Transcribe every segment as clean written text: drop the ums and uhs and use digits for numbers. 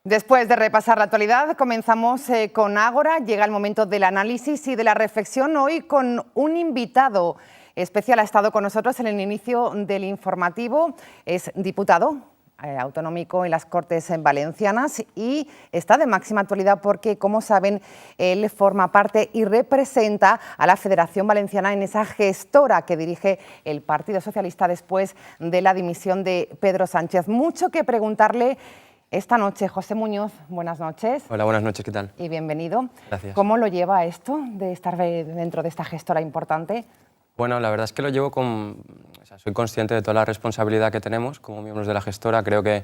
Después de repasar la actualidad, comenzamos con Ágora. Llega el momento del análisis y de la reflexión. Hoy con un invitado especial. Ha estado con nosotros en el inicio del informativo. Es diputado autonómico en las Cortes Valencianas y está de máxima actualidad porque, como saben, él forma parte y representa a la Federación Valenciana en esa gestora que dirige el Partido Socialista después de la dimisión de Pedro Sánchez. Mucho que preguntarle esta noche. José Muñoz, buenas noches. Hola, buenas noches, ¿qué tal? Y bienvenido. Gracias. ¿Cómo lo lleva esto de estar dentro de esta gestora importante? Bueno, la verdad es que lo llevo soy consciente de toda la responsabilidad que tenemos como miembros de la gestora. Creo que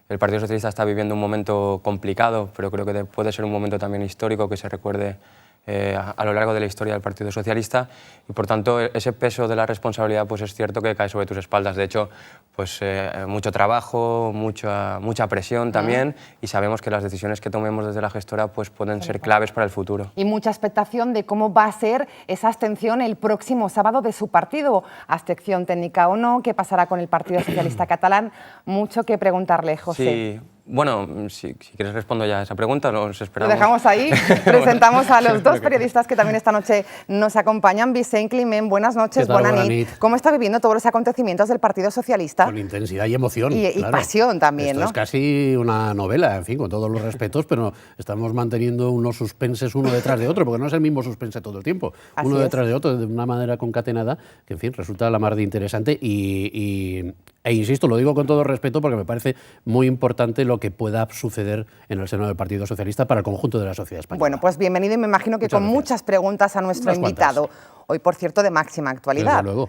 el Partido Socialista está viviendo un momento complicado, pero creo que puede ser un momento también histórico que se recuerde a lo largo de la historia del Partido Socialista, y por tanto ese peso de la responsabilidad pues es cierto que cae sobre tus espaldas. De hecho, pues mucho trabajo, mucha presión también, y sabemos que las decisiones que tomemos desde la gestora pues pueden ser claves para el futuro. Y mucha expectación de cómo va a ser esa abstención el próximo sábado de su partido, abstención técnica o no, qué pasará con el Partido Socialista catalán. Mucho que preguntarle, José. Sí. Bueno, si quieres respondo ya a esa pregunta, nos esperamos. Lo dejamos ahí. Presentamos a los dos periodistas que también esta noche nos acompañan. Vicent Climent, buenas noches, buenas nit. ¿Cómo está viviendo todos los acontecimientos del Partido Socialista? Con intensidad y emoción. Y claro. Pasión también, Esto ¿no? es casi una novela, en fin, con todos los respetos, pero estamos manteniendo unos suspenses uno detrás de otro, porque no es el mismo suspense todo el tiempo. Así uno es. Detrás de otro, de una manera concatenada, que en fin, resulta la mar de interesante e insisto, lo digo con todo respeto porque me parece muy importante lo que pueda suceder en el seno del Partido Socialista para el conjunto de la sociedad española. Bueno, pues bienvenido y me imagino que con muchas preguntas a nuestro invitado. Hoy, por cierto, de máxima actualidad. Desde luego.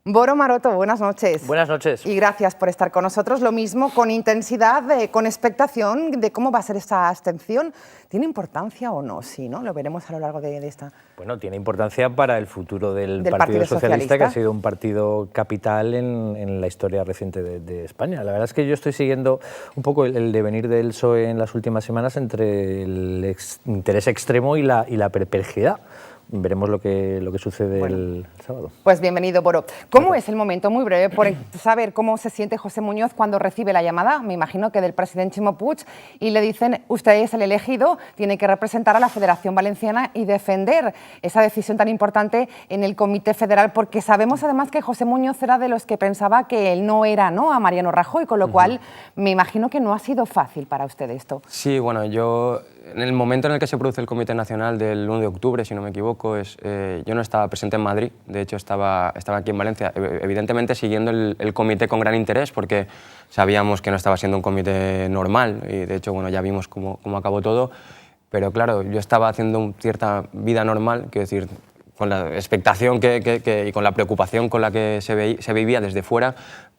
Boro Maroto, buenas noches. Buenas noches. Y gracias por estar con nosotros. Lo mismo, con intensidad, con expectación de cómo va a ser esta abstención. ¿Tiene importancia o no? Sí, ¿no? Lo veremos a lo largo de esta... Bueno, tiene importancia para el futuro del Partido Socialista, que ha sido un partido capital en la historia reciente de España. La verdad es que yo estoy siguiendo un poco el devenir del PSOE en las últimas semanas entre el interés extremo y la perplejidad. Veremos lo que sucede el sábado. Pues bienvenido, Boro. ¿Cómo es el momento, muy breve, por saber cómo se siente José Muñoz cuando recibe la llamada, me imagino que del presidente Ximo Puig, y le dicen, usted es el elegido, tiene que representar a la Federación Valenciana y defender esa decisión tan importante en el Comité Federal, porque sabemos además que José Muñoz era de los que pensaba que él no era a Mariano Rajoy, con lo cual me imagino que no ha sido fácil para usted esto. Sí, bueno, yo en el momento en el que se produce el Comité Nacional del 1 de octubre, si no me equivoco, yo no estaba presente en Madrid, de hecho estaba aquí en Valencia, evidentemente siguiendo el comité con gran interés, porque sabíamos que no estaba siendo un comité normal, y de hecho bueno, ya vimos cómo acabó todo, pero claro, yo estaba haciendo cierta vida normal, quiero decir, con la expectación y con la preocupación con la que se vivía desde fuera,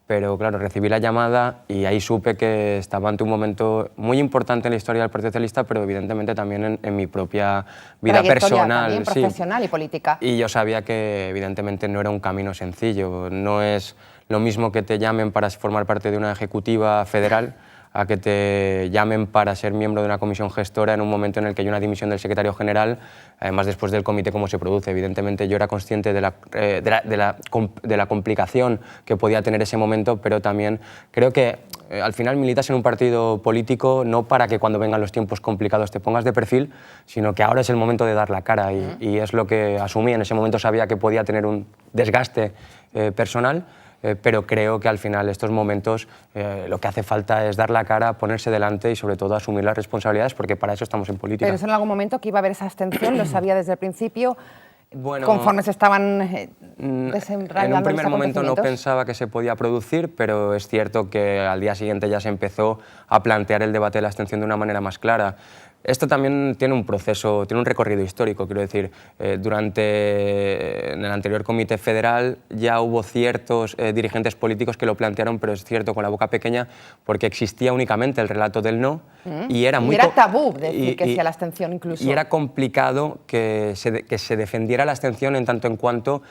pero claro, recibí la llamada y ahí supe que estaba ante un momento muy importante en la historia del Partido Socialista, pero evidentemente también en mi propia vida personal. También profesional y política. Y yo sabía que evidentemente no era un camino sencillo, no es lo mismo que te llamen para formar parte de una ejecutiva federal a que te llamen para ser miembro de una comisión gestora en un momento en el que hay una dimisión del secretario general, además después del comité cómo se produce. Evidentemente yo era consciente de la complicación que podía tener ese momento, pero también creo que al final militas en un partido político no para que cuando vengan los tiempos complicados te pongas de perfil, sino que ahora es el momento de dar la cara y es lo que asumí. En ese momento sabía que podía tener un desgaste personal, pero creo que al final estos momentos lo que hace falta es dar la cara, ponerse delante y sobre todo asumir las responsabilidades, porque para eso estamos en política. Pero eso en algún momento que iba a haber esa abstención, lo sabía desde el principio, bueno, conforme se estaban desenrayando. En un primer momento no pensaba que se podía producir, pero es cierto que al día siguiente ya se empezó a plantear el debate de la abstención de una manera más clara. Esto también tiene un proceso, tiene un recorrido histórico, quiero decir, en el anterior Comité Federal ya hubo ciertos dirigentes políticos que lo plantearon, pero es cierto, con la boca pequeña, porque existía únicamente el relato del no y era muy... Y era tabú decir que sí a la abstención incluso. Y era complicado que se defendiera la abstención en tanto en cuanto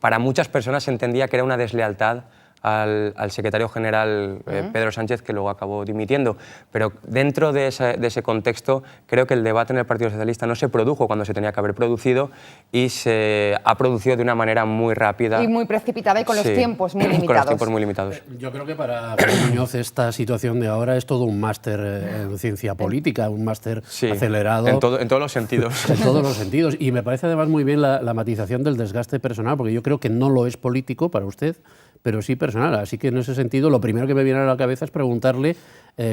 para muchas personas se entendía que era una deslealtad al secretario general Pedro Sánchez, que luego acabó dimitiendo. Pero dentro de ese contexto, creo que el debate en el Partido Socialista no se produjo cuando se tenía que haber producido y se ha producido de una manera muy rápida. Y muy precipitada y con los tiempos muy limitados. Con los tiempos muy limitados. Yo creo que para Muñoz esta situación de ahora es todo un máster en ciencia política, un máster acelerado. En todos los sentidos. En todos los sentidos. Y me parece además muy bien la matización del desgaste personal, porque yo creo que no lo es político para usted, pero sí personal. Así que en ese sentido, lo primero que me viene a la cabeza es preguntarle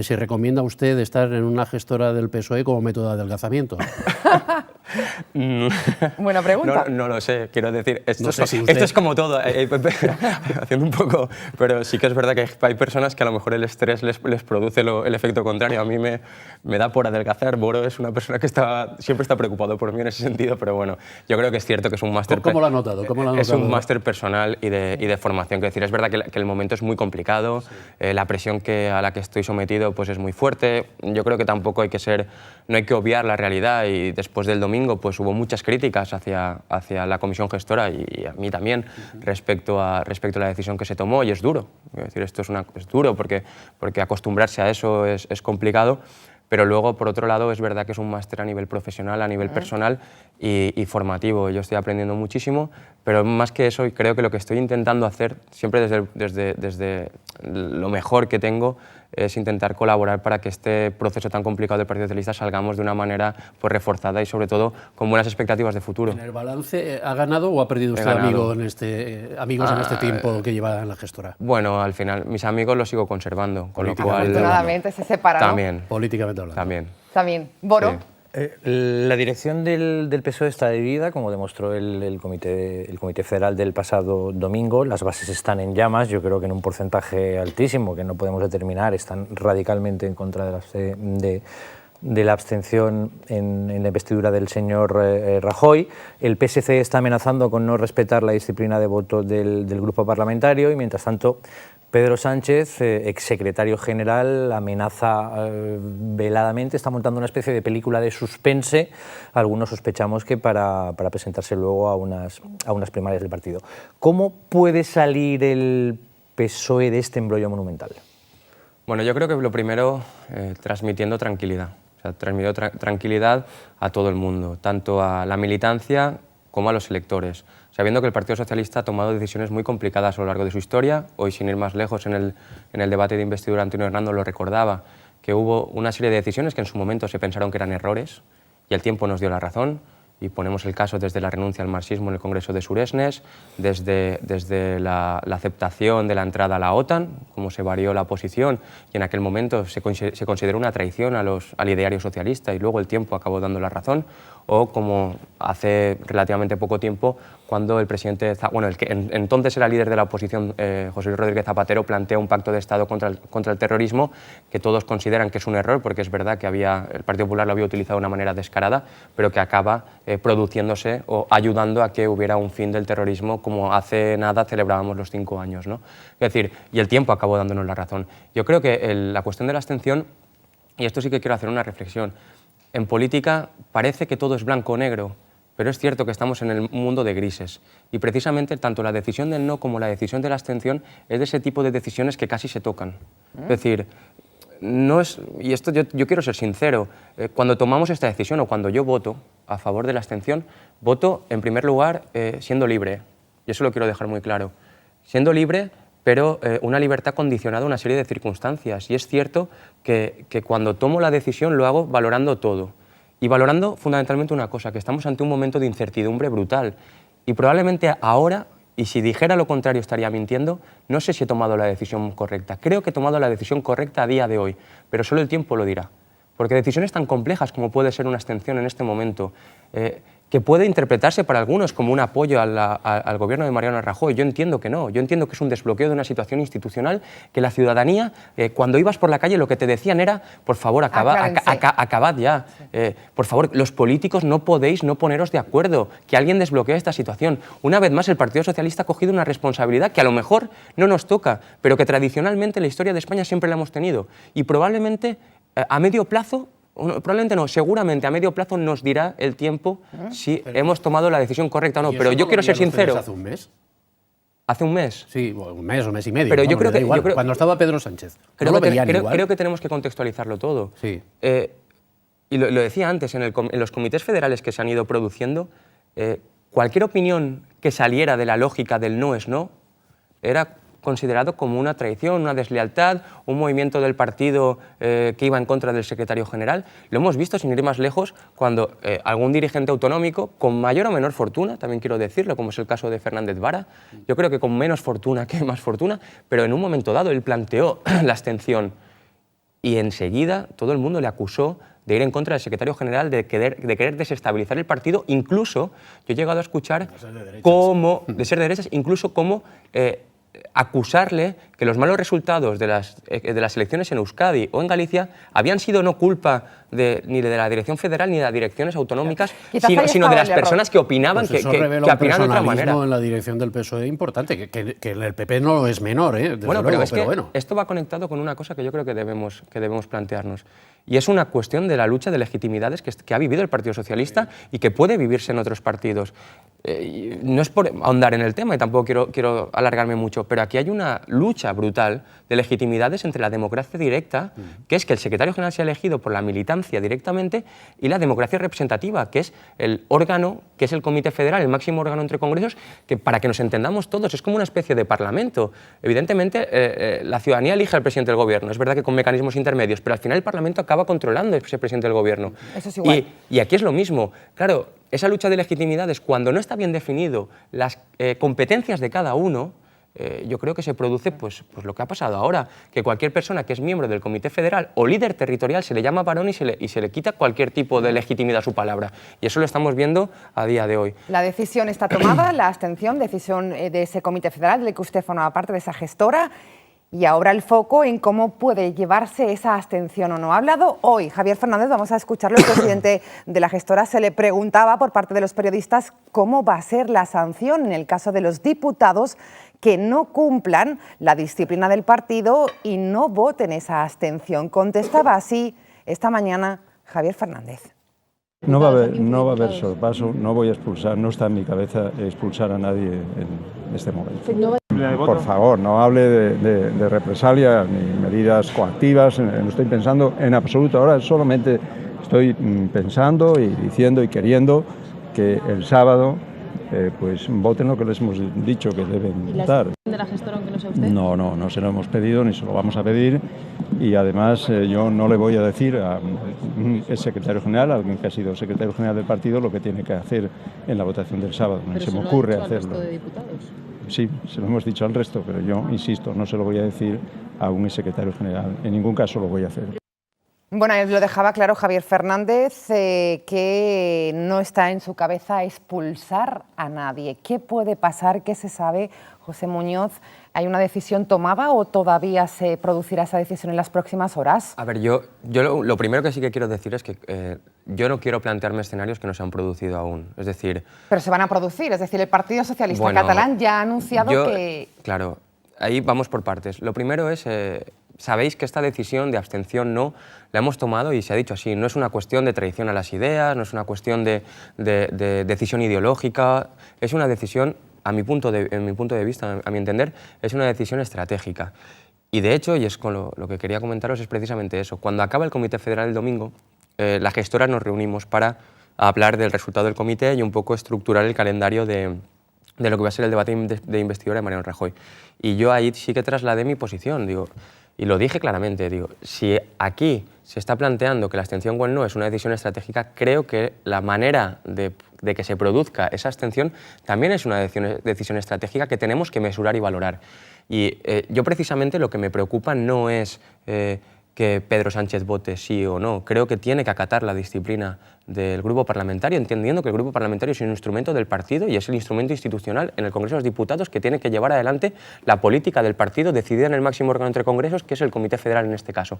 si recomienda usted estar en una gestora del PSOE como método de adelgazamiento. Buena pregunta. No lo sé, quiero decir, No sé si esto es como todo, haciendo un poco, pero sí que es verdad que hay personas que a lo mejor el estrés les produce el efecto contrario. A mí me da por adelgazar. Boro es una persona que siempre está preocupado por mí en ese sentido, pero bueno, yo creo que es cierto que es un máster. ¿Cómo lo ha notado? Es un máster personal y de formación. Quiero decir, es verdad que el momento es muy complicado, la presión a la que estoy sometido pues es muy fuerte. Yo creo que tampoco no hay que obviar la realidad, y después del domingo pues hubo muchas críticas hacia la comisión gestora y a mí también respecto a la decisión que se tomó, y es duro. Es decir, esto es duro porque acostumbrarse a eso es complicado. Pero luego, por otro lado, es verdad que es un máster a nivel profesional, a nivel personal y formativo. Yo estoy aprendiendo muchísimo, pero más que eso, creo que lo que estoy intentando hacer, siempre desde lo mejor que tengo, es intentar colaborar para que este proceso tan complicado del Partido Socialista salgamos de una manera pues, reforzada y, sobre todo, con buenas expectativas de futuro. ¿En el balance ha ganado o ha perdido usted amigos en este tiempo que lleva en la gestora? Bueno, al final, mis amigos los sigo conservando, con lo cual... Afortunadamente se separan, También. Políticamente hablando. También. Boro. Sí. La dirección del PSOE está dividida, como demostró el Comité Federal del pasado domingo. Las bases están en llamas, yo creo que en un porcentaje altísimo, que no podemos determinar, están radicalmente en contra de la abstención en la investidura del señor Rajoy. El PSC está amenazando con no respetar la disciplina de voto del grupo parlamentario, y mientras tanto Pedro Sánchez, exsecretario general, amenaza veladamente, está montando una especie de película de suspense, algunos sospechamos que para presentarse luego a unas primarias del partido. ¿Cómo puede salir el PSOE de este embrollo monumental? Bueno, yo creo que lo primero, transmitiendo tranquilidad. O sea, transmitiendo tranquilidad a todo el mundo, tanto a la militancia como a los electores, sabiendo que el Partido Socialista ha tomado decisiones muy complicadas a lo largo de su historia. Hoy, sin ir más lejos, en el debate de investidura, Antonio Hernando lo recordaba, que hubo una serie de decisiones que en su momento se pensaron que eran errores y el tiempo nos dio la razón. Y ponemos el caso desde la renuncia al marxismo en el Congreso de Suresnes, desde la aceptación de la entrada a la OTAN, cómo se varió la posición y en aquel momento se consideró una traición al ideario socialista y luego el tiempo acabó dando la razón, o como hace relativamente poco tiempo cuando el presidente, el que entonces era líder de la oposición, José Luis Rodríguez Zapatero, plantea un pacto de Estado contra el terrorismo, que todos consideran que es un error, porque es verdad que el Partido Popular lo había utilizado de una manera descarada, pero que acaba produciéndose o ayudando a que hubiera un fin del terrorismo, como hace nada celebrábamos los 5 años, ¿no? Es decir, y el tiempo acabó dándonos la razón. Yo creo que la cuestión de la abstención, y esto sí que quiero hacer una reflexión, en política parece que todo es blanco o negro, pero es cierto que estamos en el mundo de grises, y precisamente tanto la decisión del no como la decisión de la abstención es de ese tipo de decisiones que casi se tocan. Es decir, no es, y esto yo quiero ser sincero, cuando tomamos esta decisión o cuando yo voto a favor de la abstención, voto en primer lugar siendo libre, y eso lo quiero dejar muy claro, siendo libre, pero una libertad condicionada a una serie de circunstancias, y es cierto que cuando tomo la decisión lo hago valorando todo, y valorando fundamentalmente una cosa, que estamos ante un momento de incertidumbre brutal, y probablemente ahora, y si dijera lo contrario estaría mintiendo, no sé si he tomado la decisión correcta. Creo que he tomado la decisión correcta a día de hoy, pero solo el tiempo lo dirá. Porque decisiones tan complejas como puede ser una abstención en este momento, que puede interpretarse para algunos como un apoyo al gobierno de Mariano Rajoy, yo entiendo que no. Yo entiendo que es un desbloqueo de una situación institucional, que la ciudadanía, cuando ibas por la calle, lo que te decían era, por favor, acabad ya. Por favor, los políticos no podéis no poneros de acuerdo, que alguien desbloquee esta situación. Una vez más, el Partido Socialista ha cogido una responsabilidad que a lo mejor no nos toca, pero que tradicionalmente en la historia de España siempre la hemos tenido. Y probablemente a medio plazo, probablemente no, seguramente a medio plazo nos dirá el tiempo si hemos tomado la decisión correcta o no. Pero yo quiero ser sincero. ¿Hace un mes? ¿Hace un mes? Sí, un mes o mes y medio. Pero vamos, yo creo que... igual, cuando estaba Pedro Sánchez. Creo que tenemos que contextualizarlo todo. Sí. Y lo decía antes, en los comités federales que se han ido produciendo, cualquier opinión que saliera de la lógica del no es no, era considerado como una traición, una deslealtad, un movimiento del partido que iba en contra del secretario general. Lo hemos visto, sin ir más lejos, cuando algún dirigente autonómico, con mayor o menor fortuna, también quiero decirlo, como es el caso de Fernández Vara, yo creo que con menos fortuna que más fortuna, pero en un momento dado él planteó la abstención y enseguida todo el mundo le acusó de ir en contra del secretario general, de querer desestabilizar el partido. Incluso yo he llegado a escuchar de ser de derechas, incluso como acusarle que los malos resultados de las elecciones en Euskadi o en Galicia habían sido no culpa ni de la dirección federal ni de las direcciones autonómicas, sino de las personas que opinaban pues que opinaban de otra manera. En la dirección del PSOE importante, que el PP no es menor, Bueno, pero esto va conectado con una cosa que yo creo que debemos plantearnos. Y es una cuestión de la lucha de legitimidades que ha vivido el Partido Socialista y que puede vivirse en otros partidos. No es por ahondar en el tema y tampoco quiero alargarme mucho, pero aquí hay una lucha brutal de legitimidades entre la democracia directa, que es que el secretario general sea elegido por la militancia directamente, y la democracia representativa, que es el órgano, que es el Comité Federal, el máximo órgano entre congresos, que para que nos entendamos todos es como una especie de parlamento. Evidentemente, la ciudadanía elige al presidente del gobierno, es verdad que con mecanismos intermedios, pero al final el Parlamento acaba controlando a ese presidente del gobierno. Eso es igual. Y aquí es lo mismo. Claro, esa lucha de legitimidades, cuando no está bien definido las competencias de cada uno, yo creo que se produce pues lo que ha pasado ahora, que cualquier persona que es miembro del Comité Federal o líder territorial se le llama varón y se le quita cualquier tipo de legitimidad a su palabra. Y eso lo estamos viendo a día de hoy. La decisión está tomada, la abstención, decisión de ese Comité Federal del que usted forma parte, de esa gestora. Y ahora el foco en cómo puede llevarse esa abstención o no. Ha hablado hoy Javier Fernández, vamos a escucharlo, el presidente de la gestora se le preguntaba por parte de los periodistas cómo va a ser la sanción en el caso de los diputados que no cumplan la disciplina del partido y no voten esa abstención. Contestaba así esta mañana Javier Fernández. No va a haber sorpaso, no voy a expulsar, no está en mi cabeza expulsar a nadie en este momento. Por favor, no hable de represalia ni medidas coactivas, no estoy pensando en absoluto. Ahora solamente estoy pensando y diciendo y queriendo que el sábado pues voten lo que les hemos dicho que deben votar. ¿De la gestora, aunque no sea usted? No se lo hemos pedido ni se lo vamos a pedir, y además yo no le voy a decir al secretario general, a alguien que ha sido secretario general del partido, lo que tiene que hacer en la votación del sábado. No se me ocurre hacerlo. ¿Pero se lo ha dicho al resto de diputados? Sí, se lo hemos dicho al resto, pero yo insisto, no se lo voy a decir a un secretario general. En ningún caso lo voy a hacer. Bueno, lo dejaba claro Javier Fernández, que no está en su cabeza expulsar a nadie. ¿Qué puede pasar? ¿Qué se sabe, José Muñoz? ¿Hay una decisión tomada o todavía se producirá esa decisión en las próximas horas? A ver, yo lo primero que sí que quiero decir es que yo no quiero plantearme escenarios que no se han producido aún. Es decir... Pero se van a producir, es decir, el Partido Socialista catalán ya ha anunciado que... Claro, ahí vamos por partes. Lo primero es... Sabéis que esta decisión de abstención no la hemos tomado y se ha dicho así. No es una cuestión de traición a las ideas, no es una cuestión de decisión ideológica, es una decisión, en mi punto de vista, a mi entender, es una decisión estratégica. Y de hecho, y es con lo que quería comentaros, es precisamente eso. Cuando acaba el Comité Federal el domingo, las gestoras nos reunimos para hablar del resultado del comité y un poco estructurar el calendario de lo que va a ser el debate de investidura de Mariano Rajoy. Y yo ahí sí que trasladé mi posición, digo... Y lo dije claramente, digo, si aquí se está planteando que la abstención o el no es una decisión estratégica, creo que la manera de que se produzca esa abstención también es una decisión estratégica que tenemos que mesurar y valorar. Y yo precisamente lo que me preocupa no es que Pedro Sánchez vote sí o no. Creo que tiene que acatar la disciplina del grupo parlamentario, entendiendo que el grupo parlamentario es un instrumento del partido y es el instrumento institucional en el Congreso de los Diputados que tiene que llevar adelante la política del partido decidida en el máximo órgano entre congresos, que es el Comité Federal en este caso.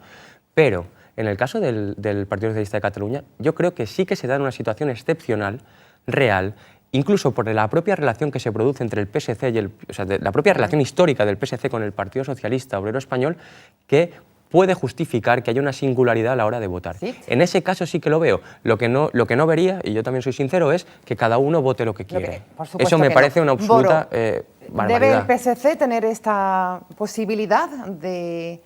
Pero en el caso del Partido Socialista de Cataluña, yo creo que sí que se da en una situación excepcional, real, incluso por la propia relación que se produce entre el PSC y la propia relación histórica del PSC con el Partido Socialista Obrero Español, que puede justificar que haya una singularidad a la hora de votar. ¿Sí? En ese caso sí que lo veo. Lo que no vería, y yo también soy sincero, es que cada uno vote lo que quiere. Eso me parece una absoluta ¿Debe el PSC tener esta posibilidad de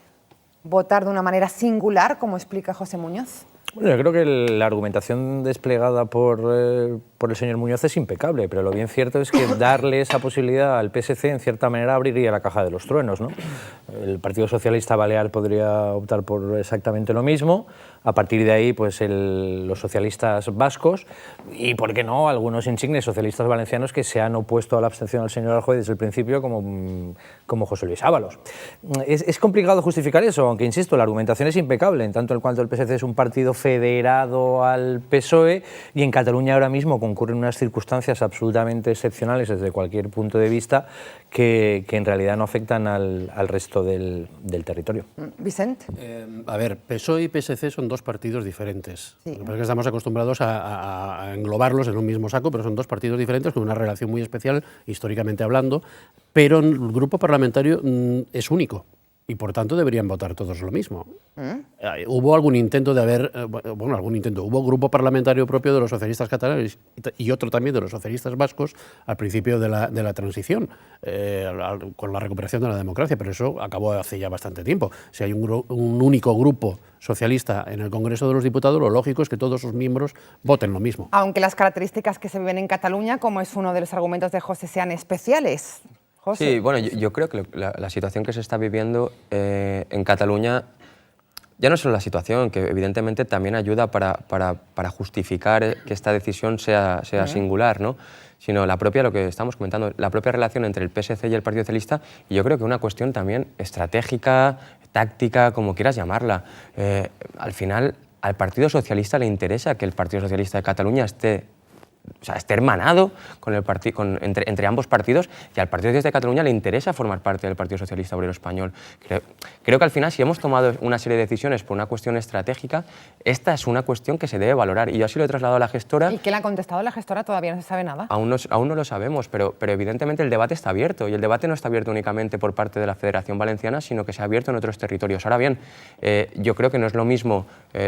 votar de una manera singular, como explica José Muñoz? Bueno, yo creo que la argumentación desplegada por el señor Muñoz es impecable, pero lo bien cierto es que darle esa posibilidad al PSC en cierta manera abriría la caja de los truenos, ¿no? El Partido Socialista Balear podría optar por exactamente lo mismo, a partir de ahí pues los socialistas vascos y, ¿por qué no?, algunos insignes socialistas valencianos que se han opuesto a la abstención del señor Rajoy desde el principio, como José Luis Ábalos. Es complicado justificar eso, aunque insisto, la argumentación es impecable, en tanto en cuanto el PSC es un partido federado al PSOE y en Cataluña ahora mismo concurren unas circunstancias absolutamente excepcionales desde cualquier punto de vista que en realidad no afectan al resto del territorio. Vicente. A ver, PSOE y PSC son dos partidos diferentes. Sí. Lo que pasa es que estamos acostumbrados a englobarlos en un mismo saco, pero son dos partidos diferentes con una relación muy especial, históricamente hablando, pero el grupo parlamentario es único. Y por tanto deberían votar todos lo mismo. Hubo algún intento de haber, hubo grupo parlamentario propio de los socialistas catalanes y otro también de los socialistas vascos al principio de la transición, con la recuperación de la democracia, pero eso acabó hace ya bastante tiempo. Si hay un único grupo socialista en el Congreso de los Diputados, lo lógico es que todos sus miembros voten lo mismo. Aunque las características que se viven en Cataluña, como es uno de los argumentos de José, sean especiales. José. Sí, bueno, yo creo que la situación que se está viviendo en Cataluña, ya no solo la situación, que evidentemente también ayuda para justificar que esta decisión sea singular, ¿no?, sino la propia, lo que estamos comentando, la propia relación entre el PSC y el Partido Socialista, y yo creo que una cuestión también estratégica, táctica, como quieras llamarla. Al final, al Partido Socialista le interesa que el Partido Socialista de Cataluña esté hermanado entre ambos partidos, y al Partido Socialista de Cataluña le interesa formar parte del Partido Socialista Obrero Español. Creo que al final, si hemos tomado una serie de decisiones por una cuestión estratégica, esta es una cuestión que se debe valorar, y yo así lo he trasladado a la gestora. ¿Y qué le ha contestado la gestora? Todavía no se sabe nada. Aún no lo sabemos, pero evidentemente el debate está abierto, y el debate no está abierto únicamente por parte de la Federación Valenciana, sino que se ha abierto en otros territorios. Ahora bien, yo creo que no es lo mismo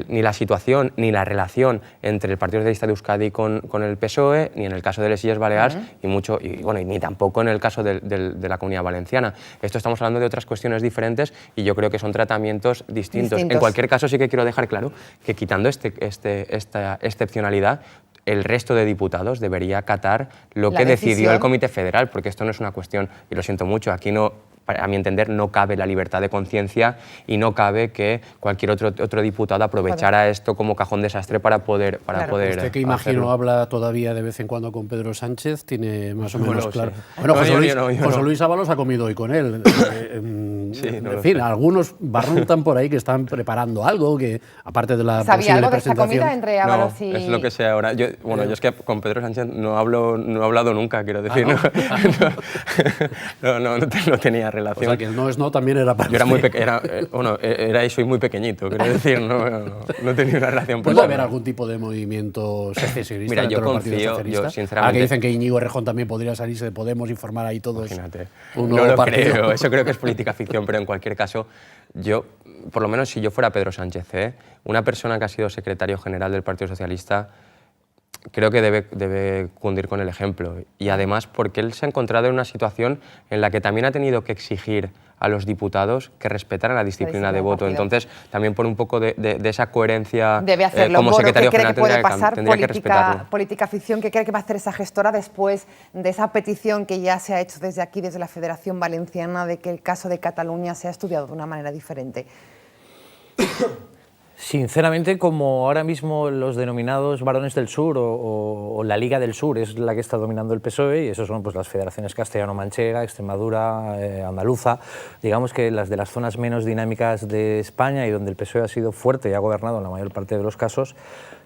ni la situación ni la relación entre el Partido Socialista de Euskadi con el PSOE, ni en el caso de les Illes Balears, ni tampoco en el caso de la Comunidad Valenciana. Esto estamos hablando de otras cuestiones diferentes, y yo creo que son tratamientos distintos. En cualquier caso, sí que quiero dejar claro que, quitando esta excepcionalidad, el resto de diputados debería acatar lo que decidió el Comité Federal, porque esto no es una cuestión, y lo siento mucho, aquí no, a mi entender, no cabe la libertad de conciencia, y no cabe que cualquier otro diputado aprovechara esto como cajón desastre para poder Usted, que imagino habla todavía de vez en cuando con Pedro Sánchez, tiene más o menos claro. Sí. Bueno, José Luis Ábalos ha comido hoy con él. En fin, algunos barruntan por ahí que están preparando algo, que aparte de la ¿Sabía algo de esa presentación, comida entre Ábalos y...? Es lo que sé ahora. Yo es que con Pedro Sánchez no he hablado nunca, quiero decir. No tenía relación. O sea, que el no es no también era para yo era muy pequeño, era y soy muy pequeñito, quiero decir, no tenía una relación. ¿Puede haber algún tipo de movimiento secesionista dentro del Partido Socialista? Sinceramente, que dicen que Íñigo Errejón también podría salirse de Podemos y formar ahí todos imagínate, un nuevo no lo partido. creo, eso creo que es política ficción, pero en cualquier caso, yo, por lo menos si yo fuera Pedro Sánchez, una persona que ha sido secretario general del Partido Socialista, creo que debe cundir con el ejemplo, y además porque él se ha encontrado en una situación en la que también ha tenido que exigir a los diputados que respetaran la disciplina de voto. Entonces, también por un poco de esa coherencia, debe hacerlo. como secretario ¿Qué cree general que puede pasar? tendría que respetarlo. Política ficción, ¿qué cree que va a hacer esa gestora después de esa petición que ya se ha hecho desde aquí, desde la Federación Valenciana, de que el caso de Cataluña sea estudiado de una manera diferente? Sinceramente, como ahora mismo los denominados varones del sur o la Liga del Sur es la que está dominando el PSOE, y esos son pues las federaciones castellano-manchega, Extremadura, andaluza, digamos que las de las zonas menos dinámicas de España y donde el PSOE ha sido fuerte y ha gobernado en la mayor parte de los casos,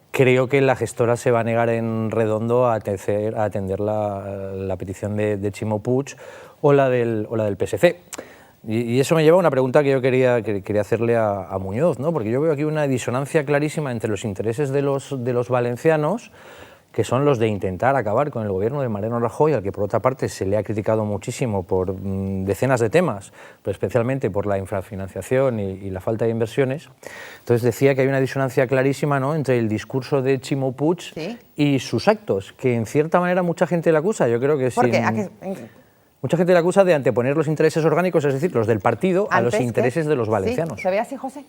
creo que la gestora se va a negar en redondo a atender la petición de Ximo Puig o la del PSC. Y eso me lleva a una pregunta que yo quería hacerle a Muñoz, ¿no? Porque yo veo aquí una disonancia clarísima entre los intereses de los valencianos, que son los de intentar acabar con el gobierno de Mariano Rajoy, al que por otra parte se le ha criticado muchísimo por decenas de temas, pero especialmente por la infrafinanciación y la falta de inversiones. Entonces decía que hay una disonancia clarísima, ¿no?, entre el discurso de Ximo Puig y sus actos, que en cierta manera mucha gente le acusa. Yo creo que ¿Por qué? Mucha gente le acusa de anteponer los intereses orgánicos, es decir, los del partido, a los intereses de los valencianos. ¿Sí? ¿Se ve así, José?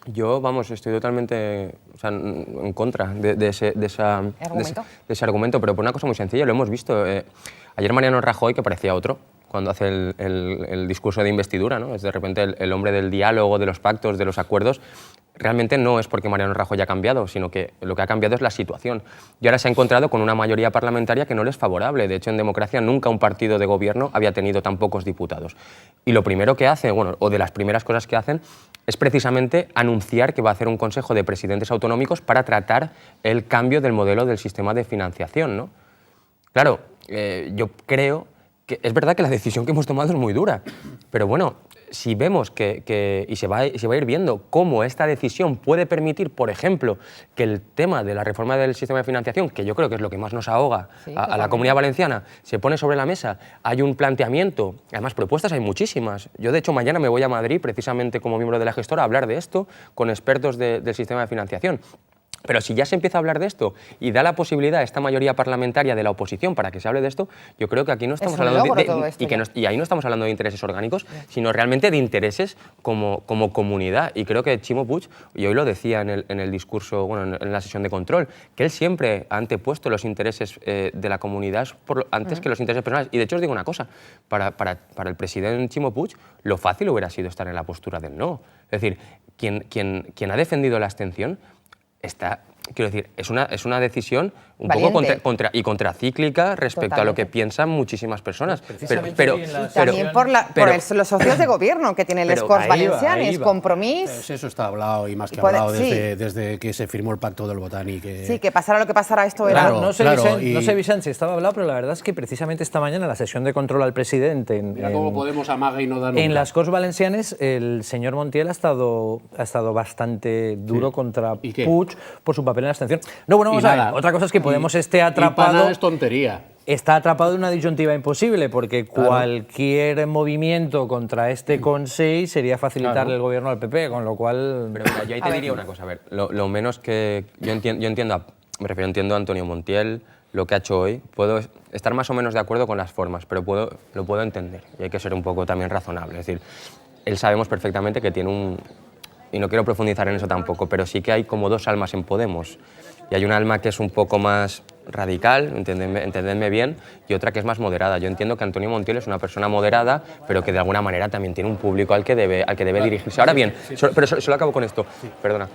Yo, vamos, estoy totalmente en contra de ese argumento, pero por una cosa muy sencilla, lo hemos visto. Ayer Mariano Rajoy, que parecía otro, cuando hace el discurso de investidura, ¿no? Es de repente el hombre del diálogo, de los pactos, de los acuerdos. Realmente no es porque Mariano Rajoy haya cambiado, sino que lo que ha cambiado es la situación. Y ahora se ha encontrado con una mayoría parlamentaria que no le es favorable. De hecho, en democracia nunca un partido de gobierno había tenido tan pocos diputados. Y lo primero que hace, bueno, o de las primeras cosas que hacen, es precisamente anunciar que va a hacer un consejo de presidentes autonómicos para tratar el cambio del modelo del sistema de financiación, ¿no? Claro, yo creo que es verdad que la decisión que hemos tomado es muy dura, pero bueno, si vemos y se va a ir viendo cómo esta decisión puede permitir, por ejemplo, que el tema de la reforma del sistema de financiación, que yo creo que es lo que más nos ahoga a la Comunidad Valenciana, se pone sobre la mesa, hay un planteamiento, además propuestas hay muchísimas. Yo, de hecho, mañana me voy a Madrid, precisamente como miembro de la gestora, a hablar de esto con expertos del sistema de financiación. Pero si ya se empieza a hablar de esto y da la posibilidad a esta mayoría parlamentaria de la oposición para que se hable de esto, yo creo que aquí no estamos hablando y ahí no estamos hablando de intereses orgánicos, sino realmente de intereses como comunidad. Y creo que Ximo Puig, y hoy lo decía en el discurso, bueno, en la sesión de control, que él siempre ha antepuesto los intereses de la comunidad antes que los intereses personales. Y de hecho os digo una cosa, para el presidente Ximo Puig, lo fácil hubiera sido estar en la postura del no. Es decir, quien ha defendido la abstención quiero decir, es una decisión un valiente. Poco contracíclica respecto Totalmente. a lo que piensan muchísimas personas. También por los socios de gobierno que tiene les Corts Valencianes, Compromís. Pues eso está hablado y más que puede, hablado desde que se firmó el Pacto del Botánico. Sí, que pasara lo que pasara, esto era... Claro, no sé, Vicente, si estaba hablado, pero la verdad es que precisamente esta mañana en la sesión de control al presidente Mira cómo Podemos amaga y no da nunca. En las Corts Valencianes, el señor Montiel ha estado bastante duro contra Puig por su papel en la abstención. No, bueno, vamos a ver. Otra cosa es que Podemos esté atrapado. Es tontería. Está atrapado en una disyuntiva imposible, porque cualquier movimiento contra este Consell sería facilitarle el gobierno al PP, con lo cual... Pero mira, yo ahí te diría una cosa, a ver, lo menos que yo entiendo a Antonio Montiel, lo que ha hecho hoy, puedo estar más o menos de acuerdo con las formas, pero lo puedo entender y hay que ser un poco también razonable. Es decir, él sabemos perfectamente que tiene y no quiero profundizar en eso tampoco, pero sí que hay como dos almas en Podemos. Y hay un alma que es un poco más radical, entendedme bien, y otra que es más moderada. Yo entiendo que Antonio Montiel es una persona moderada, pero que de alguna manera también tiene un público al que debe dirigirse. Ahora bien, pero solo acabo con esto, perdona.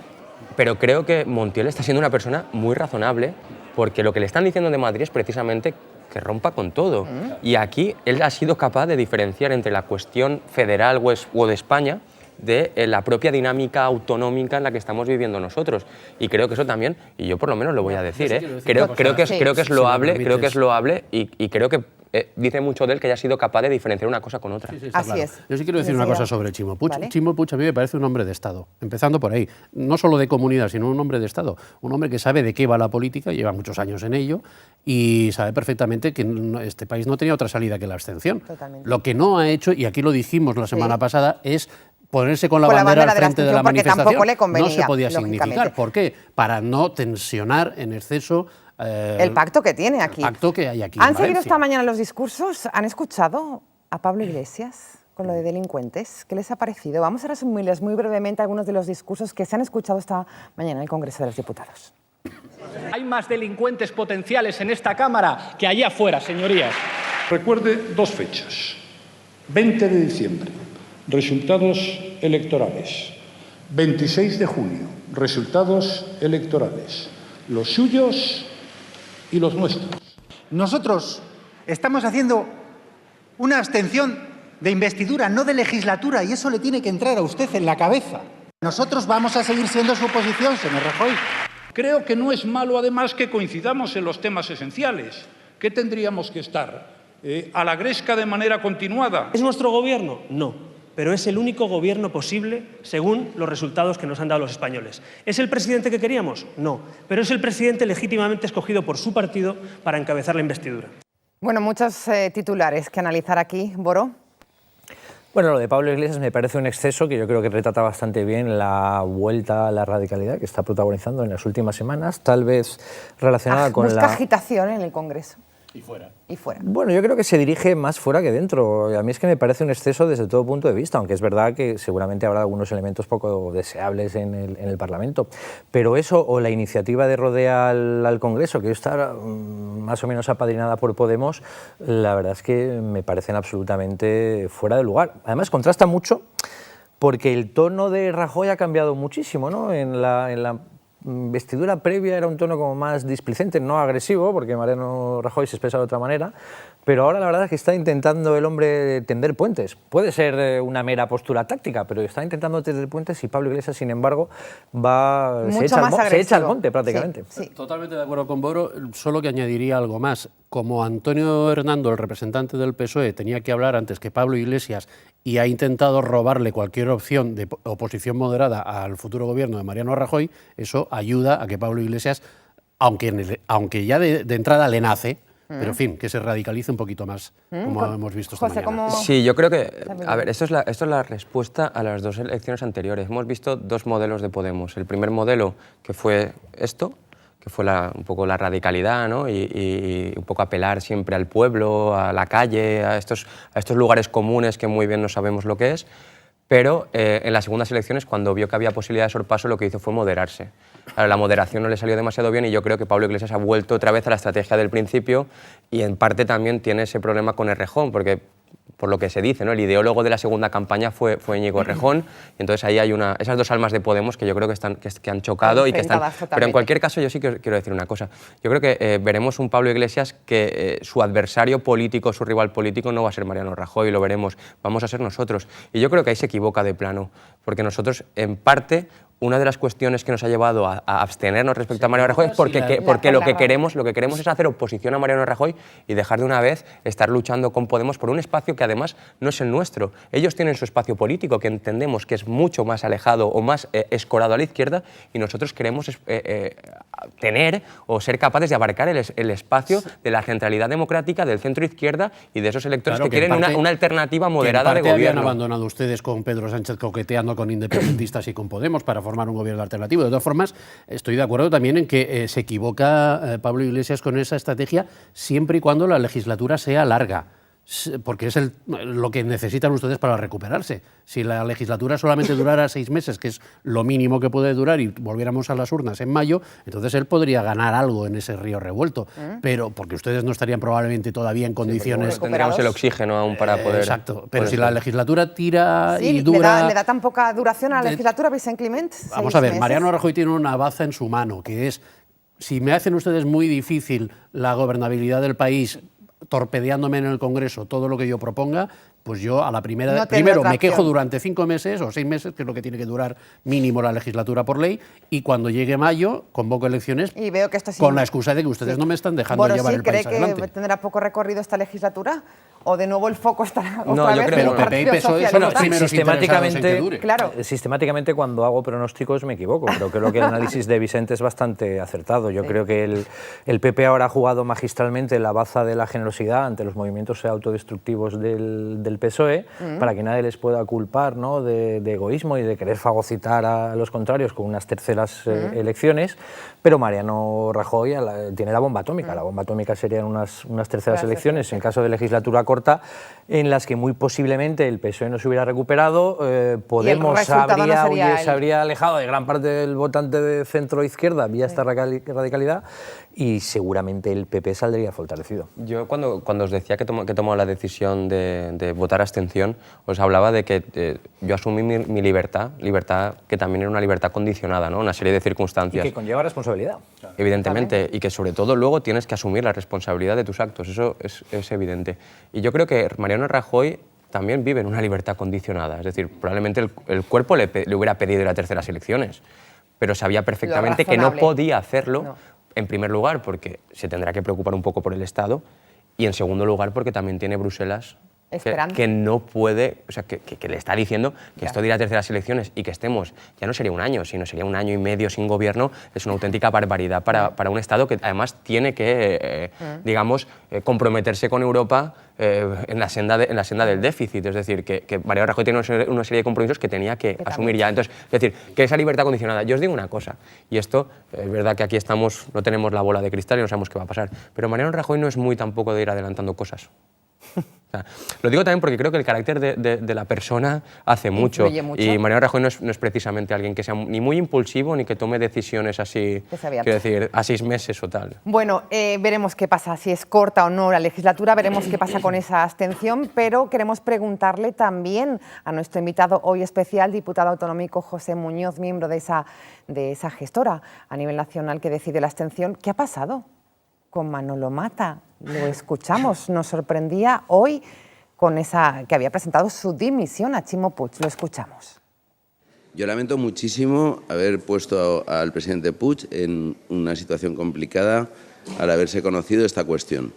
Pero creo que Montiel está siendo una persona muy razonable, porque lo que le están diciendo de Madrid es precisamente que rompa con todo. Y aquí él ha sido capaz de diferenciar entre la cuestión federal o de España de la propia dinámica autonómica en la que estamos viviendo nosotros. Y creo que eso también, y yo por lo menos lo voy a decir, creo que es loable, y creo que dice mucho de él que haya sido capaz de diferenciar una cosa con otra. Sí, Así claro. es. Yo sí quiero decir una cosa sobre Ximo Puig. Vale. Ximo Puig a mí me parece un hombre de Estado, empezando por ahí. No solo de comunidad, sino un hombre de Estado. Un hombre que sabe de qué va la política, lleva muchos años en ello y sabe perfectamente que este país no tenía otra salida que la abstención. Totalmente. Lo que no ha hecho, y aquí lo dijimos la semana pasada, es ponerse con la bandera al frente de la manifestación. Tampoco le convenía, no se podía significar. ¿Por qué? Para no tensionar en exceso el pacto que tiene aquí. El pacto que hay aquí. ¿Han seguido esta mañana los discursos? ¿Han escuchado a Pablo Iglesias con lo de delincuentes? ¿Qué les ha parecido? Vamos a resumirles muy brevemente algunos de los discursos que se han escuchado esta mañana en el Congreso de los Diputados. Hay más delincuentes potenciales en esta Cámara que allá afuera, señorías. Recuerde dos fechas. 20 de diciembre, resultados electorales. 26 de junio, resultados electorales. Los suyos y los nuestros. Nosotros estamos haciendo una abstención de investidura, no de legislatura, y eso le tiene que entrar a usted en la cabeza. Nosotros vamos a seguir siendo su oposición, señor Rajoy. Creo que no es malo, además, que coincidamos en los temas esenciales. ¿Qué tendríamos que estar? ¿A la gresca de manera continuada? ¿Es nuestro gobierno? No. Pero es el único gobierno posible según los resultados que nos han dado los españoles. ¿Es el presidente que queríamos? No. Pero es el presidente legítimamente escogido por su partido para encabezar la investidura. Bueno, muchos titulares que analizar aquí. ¿Boró? Bueno, lo de Pablo Iglesias me parece un exceso que yo creo que retrata bastante bien la vuelta a la radicalidad que está protagonizando en las últimas semanas, tal vez relacionada con busca agitación en el Congreso. Y fuera. Y fuera. Bueno, yo creo que se dirige más fuera que dentro. A mí es que me parece un exceso desde todo punto de vista, aunque es verdad que seguramente habrá algunos elementos poco deseables en el Parlamento. Pero eso, o la iniciativa de rodea al Congreso, que está más o menos apadrinada por Podemos, la verdad es que me parecen absolutamente fuera de lugar. Además, contrasta mucho porque el tono de Rajoy ha cambiado muchísimo, ¿no? En la investidura previa era un tono como más displicente, no agresivo, porque Mariano Rajoy se expresa de otra manera, pero ahora la verdad es que está intentando el hombre tender puentes. Puede ser una mera postura táctica, pero está intentando tender puentes y Pablo Iglesias, sin embargo, se echa al monte prácticamente. Sí. Totalmente de acuerdo con Boro, solo que añadiría algo más. Como Antonio Hernando, el representante del PSOE, tenía que hablar antes que Pablo Iglesias y ha intentado robarle cualquier opción de oposición moderada al futuro gobierno de Mariano Rajoy, eso ayuda a que Pablo Iglesias, aunque ya de entrada le nace, pero en fin, que se radicalice un poquito más, como hemos visto esta mañana. Sí, yo creo que, a ver, esto es la respuesta a las dos elecciones anteriores. Hemos visto dos modelos de Podemos. El primer modelo, que fue esto, que fue un poco la radicalidad, ¿no? y un poco apelar siempre al pueblo, a la calle, a estos lugares comunes que muy bien no sabemos lo que es, pero en las segundas elecciones, cuando vio que había posibilidad de sorpaso, lo que hizo fue moderarse. Claro, la moderación no le salió demasiado bien y yo creo que Pablo Iglesias ha vuelto otra vez a la estrategia del principio y en parte también tiene ese problema con Errejón, porque por lo que se dice, ¿no? El ideólogo de la segunda campaña fue Íñigo Errejón, y entonces ahí hay esas dos almas de Podemos que yo creo que han chocado y que están... Pero en cualquier caso yo sí que quiero decir una cosa. Yo creo que veremos un Pablo Iglesias que su adversario político, su rival político no va a ser Mariano Rajoy, lo veremos, vamos a ser nosotros. Y yo creo que ahí se equivoca de plano, porque nosotros en parte... Una de las cuestiones que nos ha llevado a abstenernos respecto a Mariano Rajoy es porque lo que queremos es hacer oposición a Mariano Rajoy y dejar de una vez estar luchando con Podemos por un espacio que además no es el nuestro. Ellos tienen su espacio político que entendemos que es mucho más alejado o más escorado a la izquierda y nosotros queremos tener o ser capaces de abarcar el espacio de la centralidad democrática, del centro izquierda y de esos electores que quieren una alternativa moderada de gobierno. Habían abandonado ustedes con Pedro Sánchez coqueteando con independentistas y con Podemos para formar un gobierno alternativo. De todas formas, estoy de acuerdo también en que se equivoca Pablo Iglesias con esa estrategia siempre y cuando la legislatura sea larga, porque es lo que necesitan ustedes para recuperarse. Si la legislatura solamente durara 6 meses, que es lo mínimo que puede durar, y volviéramos a las urnas en mayo, entonces él podría ganar algo en ese río revuelto. Pero porque ustedes no estarían probablemente todavía en condiciones... Tendríamos el oxígeno aún para poder... Exacto, pero si la legislatura tira y dura... ¿Le da tan poca duración a la legislatura, Vicent Climent? Vamos a ver, Mariano Rajoy tiene una baza en su mano, que es, si me hacen ustedes muy difícil la gobernabilidad del país, torpedeándome en el Congreso todo lo que yo proponga, pues yo a la primera... primero me quejo durante 5 meses o 6 meses, que es lo que tiene que durar mínimo la legislatura por ley, y cuando llegue mayo convoco elecciones y veo que esto con la excusa de que ustedes no me están dejando llevar el país adelante. ¿Cree que tendrá poco recorrido esta legislatura? ¿O de nuevo el foco estará otra vez en el Partido Socialista? Sistemáticamente cuando hago pronósticos me equivoco, pero creo que el análisis de Vicente es bastante acertado. Yo creo que el PP ahora ha jugado magistralmente la baza de la generosidad ante los movimientos autodestructivos del PSOE para que nadie les pueda culpar, ¿no?, de egoísmo y de querer fagocitar a los contrarios con unas terceras elecciones, pero Mariano Rajoy tiene la bomba atómica. La bomba atómica serían unas terceras elecciones en caso de legislatura corta, en las que muy posiblemente el PSOE no se hubiera recuperado, Podemos se habría alejado de gran parte del votante de centro-izquierda vía esta radicalidad y seguramente el PP saldría fortalecido. Yo cuando os decía que he tomado la decisión de votar abstención, os hablaba de que yo asumí mi libertad que también era una libertad condicionada, ¿no? Una serie de circunstancias. Y que conlleva responsabilidad. Evidentemente, y que sobre todo luego tienes que asumir la responsabilidad de tus actos, eso es evidente. Y yo creo que Mariano Rajoy también vive en una libertad condicionada, es decir, probablemente el cuerpo le hubiera pedido ir a terceras elecciones, pero sabía perfectamente que no podía hacerlo, en primer lugar porque se tendrá que preocupar un poco por el Estado y en segundo lugar porque también tiene Bruselas que no puede, o sea, que le está diciendo que esto de ir a terceras elecciones y que estemos, ya no sería un año, sino sería 1 año y medio sin gobierno, es una auténtica barbaridad para un Estado que además tiene que, digamos, comprometerse con Europa en la senda del déficit. Es decir, que Mariano Rajoy tiene una serie de compromisos que tenía que asumir ya. Entonces, es decir, que esa libertad condicionada. Yo os digo una cosa, y esto es verdad que aquí estamos, no tenemos la bola de cristal y no sabemos qué va a pasar, pero Mariano Rajoy no es muy tampoco de ir adelantando cosas. O sea, lo digo también porque creo que el carácter de la persona hace mucho. Y Mariano Rajoy no es precisamente alguien que sea ni muy impulsivo ni que tome decisiones así, quiero decir, a 6 meses o tal. Bueno, veremos qué pasa, si es corta o no la legislatura, veremos qué pasa con esa abstención, pero queremos preguntarle también a nuestro invitado hoy especial, diputado autonómico José Muñoz, miembro de esa gestora a nivel nacional que decide la abstención. ¿Qué ha pasado con Manolo Mata? Lo escuchamos, nos sorprendía hoy con que había presentado su dimisión a Ximo Puig. Lo escuchamos. Yo lamento muchísimo haber puesto al presidente Puig en una situación complicada al haberse conocido esta cuestión.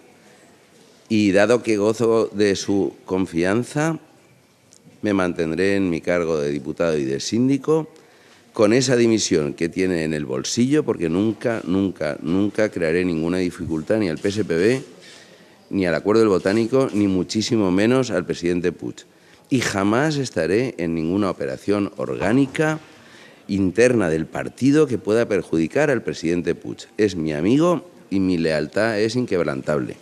Y dado que gozo de su confianza, me mantendré en mi cargo de diputado y de síndico con esa dimisión que tiene en el bolsillo, porque nunca crearé ninguna dificultad ni al PSPB, ni al Acuerdo del Botánico, ni muchísimo menos al presidente Puig. Y jamás estaré en ninguna operación orgánica interna del partido que pueda perjudicar al presidente Puig. Es mi amigo y mi lealtad es inquebrantable.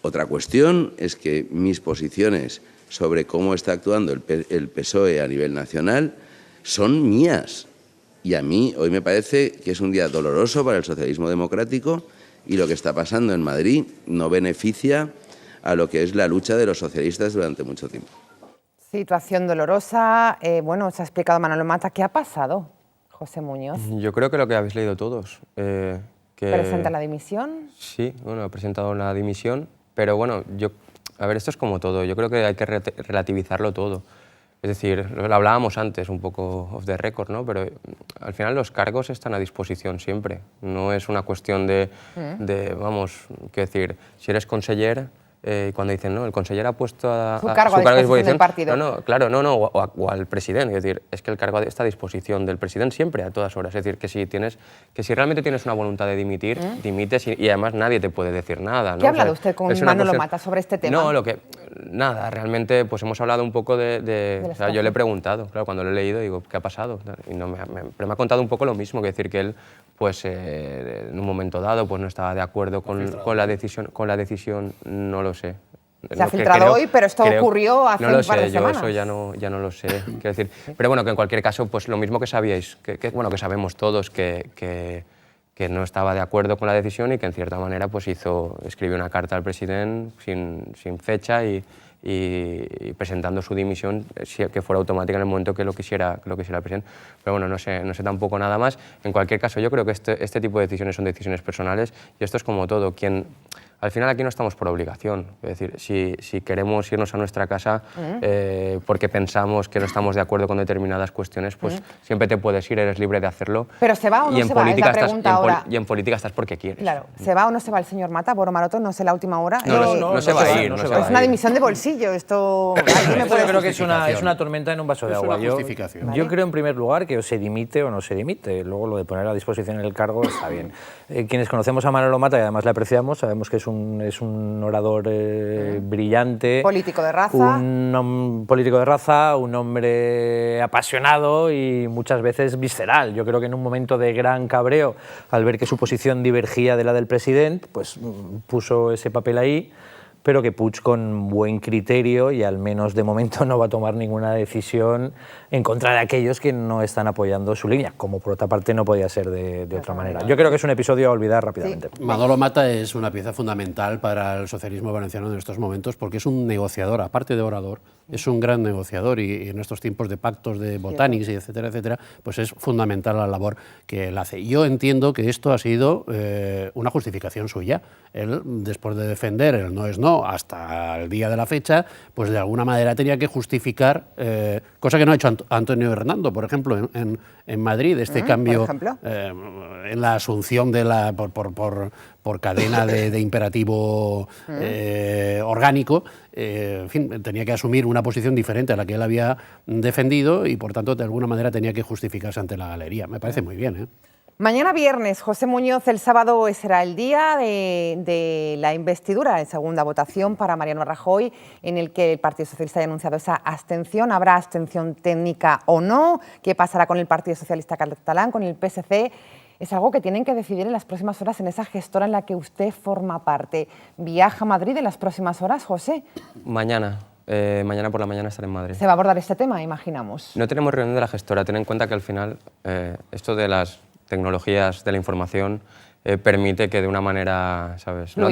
Otra cuestión es que mis posiciones sobre cómo está actuando el PSOE a nivel nacional son mías. Y a mí hoy me parece que es un día doloroso para el socialismo democrático y lo que está pasando en Madrid no beneficia a lo que es la lucha de los socialistas durante mucho tiempo. Situación dolorosa. Bueno, se ha explicado Manolo Mata. ¿Qué ha pasado, José Muñoz? Yo creo que lo que habéis leído todos. ¿Presenta la dimisión? Sí, bueno, he presentado la dimisión, pero bueno, a ver, esto es como todo. Yo creo que hay que relativizarlo todo. Es decir, lo hablábamos antes, un poco off the record, ¿no? Pero al final los cargos están a disposición siempre. No es una cuestión de vamos, quiero decir, si eres conseller, cuando dicen, no, el conseller ha puesto a su cargo a disposición del partido. O al presidente. Es decir, es que el cargo está a disposición del presidente siempre, a todas horas. Es decir, que si realmente tienes una voluntad de dimitir, dimites y además nadie te puede decir nada, ¿no? ¿Qué ha hablado usted con Manolo Mata sobre este tema? No, nada, realmente pues hemos hablado un poco o sea, yo le he preguntado, claro, cuando lo he leído digo, ¿qué ha pasado? Y pero me ha contado un poco lo mismo, que decir que él pues en un momento dado pues no estaba de acuerdo con la decisión, no lo sé. Se ha filtrado hoy, pero esto ocurrió hace un par de semanas. Eso ya no lo sé. Quiero decir, pero bueno, que en cualquier caso, pues lo mismo que sabíais, que sabemos todos que no estaba de acuerdo con la decisión y que en cierta manera pues escribió una carta al presidente sin fecha y presentando su dimisión, que fuera automática en el momento que lo quisiera el presidente. Pero bueno, no sé tampoco nada más. En cualquier caso, yo creo que este tipo de decisiones son decisiones personales y esto es como todo. Al final aquí no estamos por obligación. Es decir, si queremos irnos a nuestra casa porque pensamos que no estamos de acuerdo con determinadas cuestiones, pues siempre te puedes ir, eres libre de hacerlo. ¿Pero se va o no se va? Es la pregunta ahora. Y en política estás porque quieres. Claro. ¿Se va o no se va el señor Mata? Boro Maroto, no sé la última hora. No se va a ir. Es una dimisión de bolsillo. Esto yo creo que es una tormenta en un vaso de agua. Es una justificación. Yo creo en primer lugar que o se dimite o no se dimite. Luego lo de poner a disposición el cargo está bien. Quienes conocemos a Manolo Mata y además le apreciamos, sabemos que es un orador brillante. Político de raza. Un político de raza, un hombre apasionado y muchas veces visceral. Yo creo que en un momento de gran cabreo, al ver que su posición divergía de la del presidente, pues puso ese papel ahí, pero que Puig con buen criterio y al menos de momento no va a tomar ninguna decisión en contra de aquellos que no están apoyando su línea, como por otra parte no podía ser de otra manera. Yo creo que es un episodio a olvidar rápidamente. Sí. Manolo Mata es una pieza fundamental para el socialismo valenciano en estos momentos porque es un negociador, aparte de orador, es un gran negociador y en estos tiempos de pactos de Botanics y etcétera, etcétera, pues es fundamental la labor que él hace. Yo entiendo que esto ha sido una justificación suya. Él, después de defender el no es no hasta el día de la fecha, pues de alguna manera tenía que justificar, cosa que no ha hecho Antonio Hernando, por ejemplo, en Madrid, este cambio en la asunción de la por cadena de imperativo orgánico, en fin, tenía que asumir una posición diferente a la que él había defendido y, por tanto, de alguna manera tenía que justificarse ante la galería. Me parece muy bien, ¿eh? Mañana viernes, José Muñoz, el sábado será el día de la investidura en segunda votación para Mariano Rajoy, en el que el Partido Socialista ha anunciado esa abstención. ¿Habrá abstención técnica o no? ¿Qué pasará con el Partido Socialista catalán, con el PSC? Es algo que tienen que decidir en las próximas horas en esa gestora en la que usted forma parte. ¿Viaja a Madrid en las próximas horas, José? Mañana por la mañana estaré en Madrid. ¿Se va a abordar este tema, imaginamos? No tenemos reunión de la gestora. Ten en cuenta que al final esto de las tecnologías de la información permite que de una manera, ¿sabes? No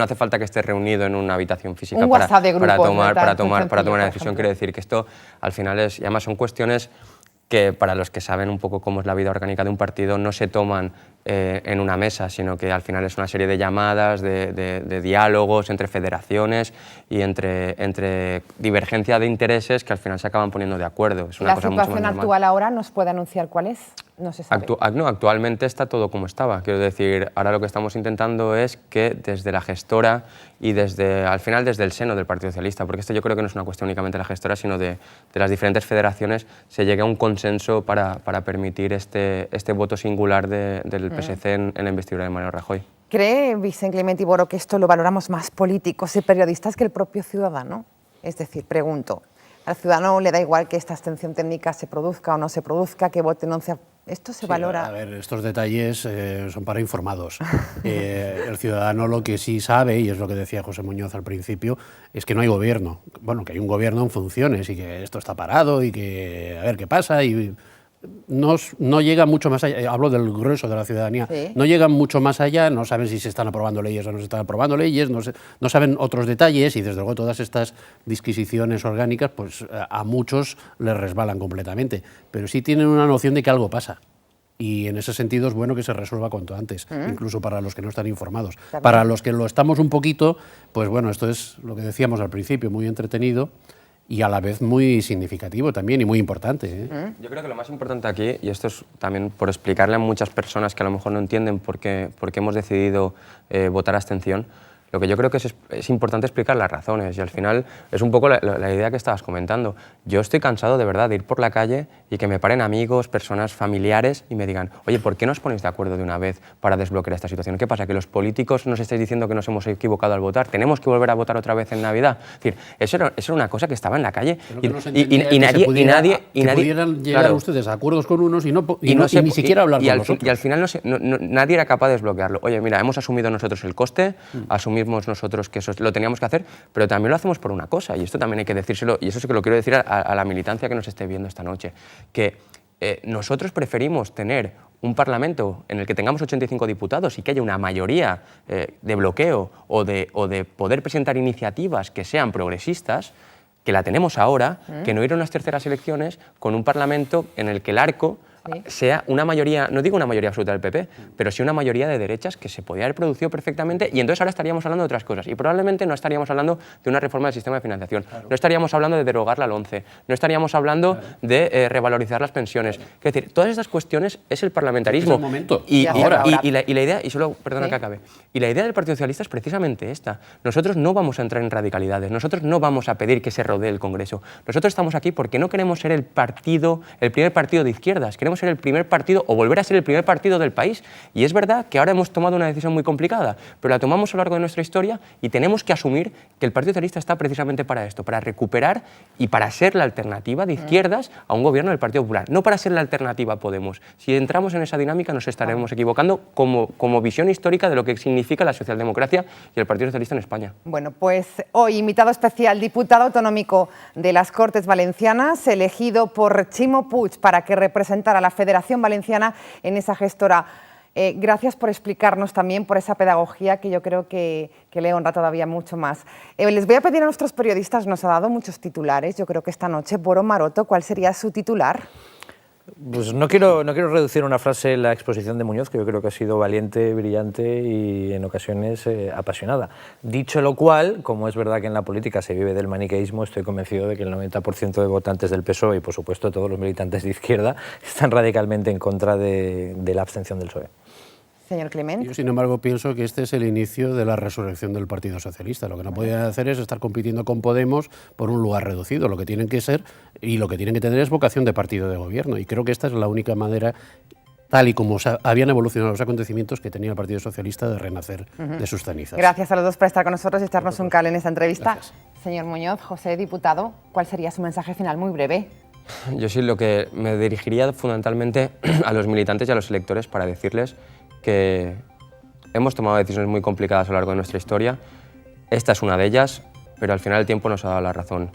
hace falta que estés reunido en una habitación física para tomar una decisión. Quiero decir que esto al final es, y además son cuestiones que para los que saben un poco cómo es la vida orgánica de un partido no se toman en una mesa, sino que al final es una serie de llamadas, de diálogos entre federaciones y entre divergencia de intereses que al final se acaban poniendo de acuerdo. Es una cosa mucho más normal. ¿La situación actual ahora nos puede anunciar cuál es? No se sabe. Actualmente está todo como estaba. Quiero decir, ahora lo que estamos intentando es que desde la gestora y al final desde el seno del Partido Socialista, porque esto yo creo que no es una cuestión únicamente de la gestora, sino de las diferentes federaciones, se llegue a un consenso para permitir este voto singular del PSC en la investidura de Mariano Rajoy. ¿Cree Vicente Clement Iboro que esto lo valoramos más políticos y periodistas que el propio ciudadano? Es decir, pregunto, ¿al ciudadano le da igual que esta abstención técnica se produzca o no se produzca, que vote no sea? ¿Esto se valora? A ver, estos detalles son para informados. El ciudadano lo que sí sabe, y es lo que decía José Muñoz al principio, es que no hay gobierno. Bueno, que hay un gobierno en funciones y que esto está parado y que a ver qué pasa y no llega mucho más allá. Hablo del grueso de la ciudadanía. ¿Sí? No llegan mucho más allá, no saben si se están aprobando leyes o no se están aprobando leyes, no saben otros detalles y desde luego todas estas disquisiciones orgánicas pues a muchos les resbalan completamente, pero sí tienen una noción de que algo pasa. Y en ese sentido es bueno que se resuelva cuanto antes, incluso para los que no están informados. ¿También? Para los que lo estamos un poquito, pues bueno, esto es lo que decíamos al principio, muy entretenido y a la vez muy significativo también y muy importante, ¿eh? Yo creo que lo más importante aquí, y esto es también por explicarle a muchas personas que a lo mejor no entienden por qué hemos decidido votar abstención, lo que yo creo que es importante explicar las razones y al final es un poco la idea que estabas comentando. Yo estoy cansado de verdad de ir por la calle y que me paren amigos, personas familiares y me digan, oye, ¿por qué no os ponéis de acuerdo de una vez para desbloquear esta situación? ¿Qué pasa? ¿Que los políticos nos estáis diciendo que nos hemos equivocado al votar? ¿Tenemos que volver a votar otra vez en Navidad? Es decir, eso era una cosa que estaba en la calle y nadie... pudieran llegar ustedes a acuerdos con unos y ni siquiera hablar con los otros. Y al final nadie era capaz de desbloquearlo. Oye, mira, hemos asumido nosotros el coste, asumimos nosotros que eso lo teníamos que hacer, pero también lo hacemos por una cosa, y esto también hay que decírselo, y eso sí que lo quiero decir a la militancia que nos esté viendo esta noche, que nosotros preferimos tener un Parlamento en el que tengamos 85 diputados y que haya una mayoría de bloqueo o de poder presentar iniciativas que sean progresistas, que la tenemos ahora, que no ir a unas terceras elecciones con un Parlamento en el que el arco sea una mayoría, no digo una mayoría absoluta del PP, pero sí una mayoría de derechas que se podía haber producido perfectamente y entonces ahora estaríamos hablando de otras cosas y probablemente no estaríamos hablando de una reforma del sistema de financiación, no estaríamos hablando de derogar la LOMCE, no estaríamos hablando de revalorizar las pensiones. Es decir, todas estas cuestiones es el parlamentarismo. Es el momento. Y la idea, y solo, perdona que acabe, y la idea del Partido Socialista es precisamente esta. Nosotros no vamos a entrar en radicalidades, nosotros no vamos a pedir que se rodee el Congreso. Nosotros estamos aquí porque no queremos ser el primer partido de izquierdas, queremos ser el primer partido o volver a ser el primer partido del país. Y es verdad que ahora hemos tomado una decisión muy complicada, pero la tomamos a lo largo de nuestra historia y tenemos que asumir que el Partido Socialista está precisamente para esto, para recuperar y para ser la alternativa de izquierdas a un gobierno del Partido Popular, no para ser la alternativa a Podemos. Si entramos en esa dinámica nos estaremos equivocando como visión histórica de lo que significa la socialdemocracia y el Partido Socialista en España. Bueno, pues hoy invitado especial, diputado autonómico de las Cortes Valencianas, elegido por Ximo Puig para que representara a la Federación Valenciana en esa gestora Gracias por explicarnos también, por esa pedagogía que yo creo que le honra todavía mucho más. Les voy a pedir a nuestros periodistas, nos ha dado muchos titulares, yo creo que esta noche, Boro Maroto, ¿cuál sería su titular? Pues no quiero reducir una frase la exposición de Muñoz, que yo creo que ha sido valiente, brillante y en ocasiones apasionada. Dicho lo cual, como es verdad que en la política se vive del maniqueísmo, estoy convencido de que el 90% de votantes del PSOE y por supuesto todos los militantes de izquierda están radicalmente en contra de la abstención del PSOE. Señor Climent. Yo, sin embargo, pienso que este es el inicio de la resurrección del Partido Socialista. Lo que no podían hacer es estar compitiendo con Podemos por un lugar reducido. Lo que tienen que ser y lo que tienen que tener es vocación de partido de gobierno. Y creo que esta es la única manera, tal y como habían evolucionado los acontecimientos, que tenía el Partido Socialista de renacer de sus cenizas. Gracias a los dos por estar con nosotros y echarnos un cable en esta entrevista. Gracias. Señor Muñoz, José, diputado, ¿cuál sería su mensaje final? Muy breve. Yo sí lo que me dirigiría fundamentalmente a los militantes y a los electores para decirles que hemos tomado decisiones muy complicadas a lo largo de nuestra historia. Esta es una de ellas, pero al final el tiempo nos ha dado la razón.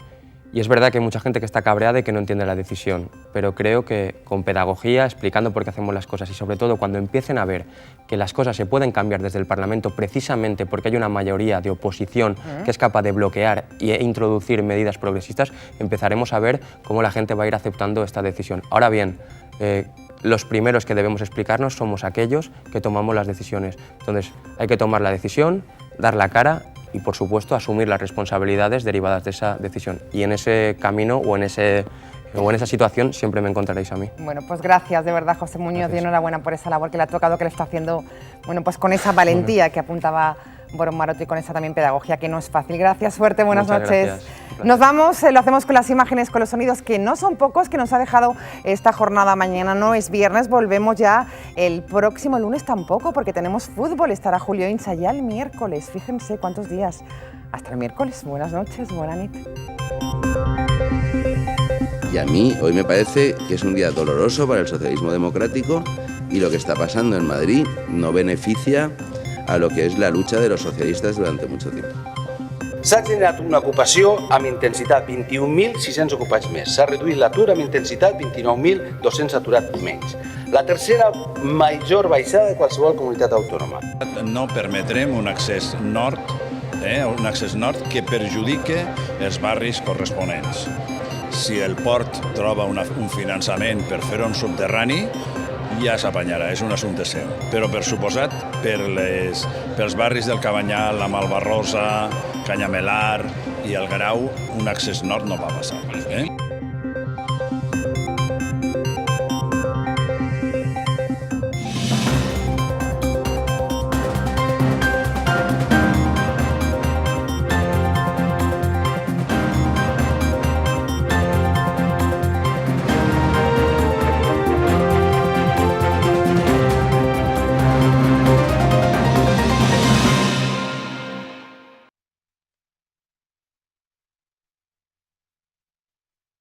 Y es verdad que hay mucha gente que está cabreada y que no entiende la decisión, pero creo que con pedagogía, explicando por qué hacemos las cosas y sobre todo cuando empiecen a ver que las cosas se pueden cambiar desde el Parlamento precisamente porque hay una mayoría de oposición que es capaz de bloquear e introducir medidas progresistas, empezaremos a ver cómo la gente va a ir aceptando esta decisión. Ahora bien, los primeros que debemos explicarnos somos aquellos que tomamos las decisiones. Entonces, hay que tomar la decisión, dar la cara y, por supuesto, asumir las responsabilidades derivadas de esa decisión. Y en ese camino o en esa situación siempre me encontraréis a mí. Bueno, pues gracias de verdad, José Muñoz, y enhorabuena por esa labor que le ha tocado, que le está haciendo, bueno, pues con esa valentía que apuntaba Boro Maroto y con esa también pedagogía que no es fácil. Gracias, suerte, buenas noches. Gracias. Nos vamos, lo hacemos con las imágenes, con los sonidos, que no son pocos, que nos ha dejado esta jornada. Mañana no es viernes, volvemos ya el próximo lunes tampoco, porque tenemos fútbol, estará Julio Insa ya el miércoles. Fíjense cuántos días. Hasta el miércoles, buenas noches, buena nit. Y a mí hoy me parece que es un día doloroso para el socialismo democrático y lo que está pasando en Madrid no beneficia a lo que és la lucha de los socialistes durant mucho tiempo. S'ha generat una ocupació amb intensitat 21.600 ocupats més. S'ha reduït l'atur amb intensitat 29.200 aturats menys. La tercera major baixada de qualsevol comunitat autònoma. No permetrem un accés nord que perjudique els barris corresponents. Si el port troba un finançament per fer-ho en subterrani, ja s'apanyarà, és un assumpte seu. Però, per suposat, pels barris del Cabanyal, la Malvarrosa, Canyamelar i el Grau, un accés nord no va passar.